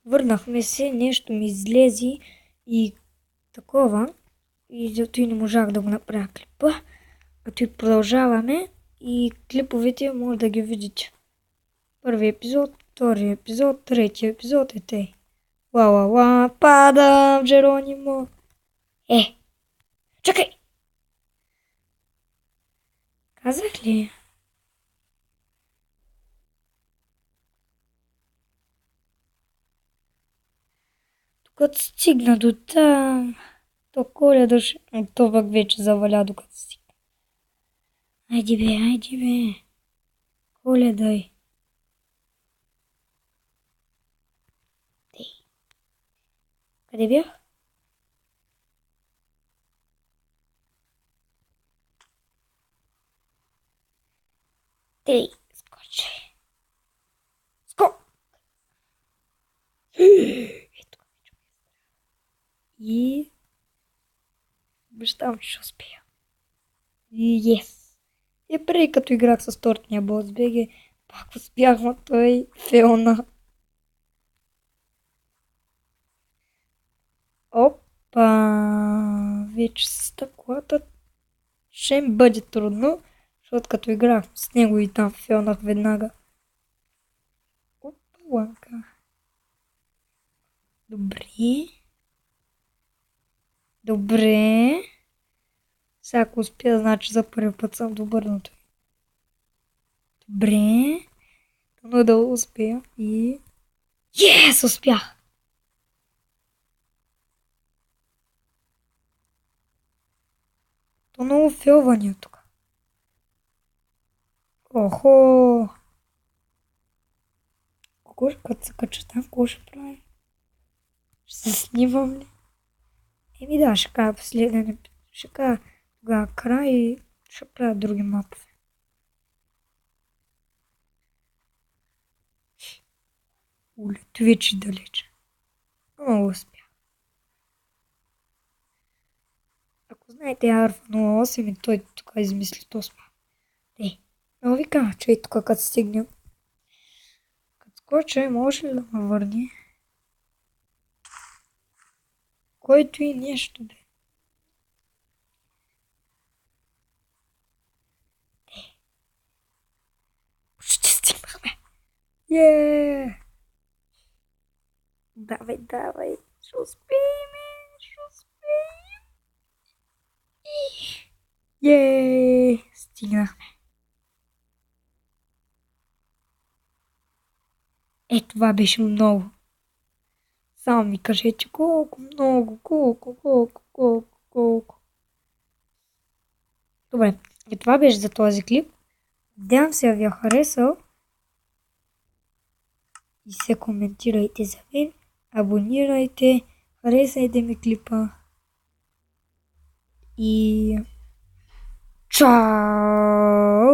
Върнахме се, нещо ми излезе и такова. И зато и не можах да го направя клипа. Като и продължаваме и клиповете може да ги видите. Първи епизод, втори епизод, трети епизод е тъй. Ла, падам, Джеронимо. Чакай! Казах ли? Докато стигна до там, то Коледа то пък вече заваля докато стигна. Айде бе. Коледай. Къде бях? Тей, скочи. Ето. И обещавам, че ще успея. И И преди като играх с тортния бос БГ, пак успях, но той фейлна. Опа! Вече с стъклата ще ми бъде трудно, защото като играх с него и там фейлнах веднага. Опа, ланка. Добре. Сега ако успя, значи за първи път съм добър на това. Добре. Но да успея и... Успях! То много фейлвания тук. Охо! Като се кача там, какво ще прави? Ще се снимам ли? Да, ще кажа последен. Ще кажа тогава край и ще правя други мапове. Улето вече далече. Много успях. Ако знаете Арфа 08 и той тук измисли то сма. Но ви кажа, че и тук като стигнем. Като скоча, може ли да ме върне? Който и нещо бе. Почти стигнахме. Давай. Ще успеем. Стигнахме. Това беше много. Само ми кажете колко много, колко. Добре, и това беше за този клип. Надявам се ви е харесал. И се коментирайте за мен. Абонирайте. Харесайте ми клипа. И... Чао!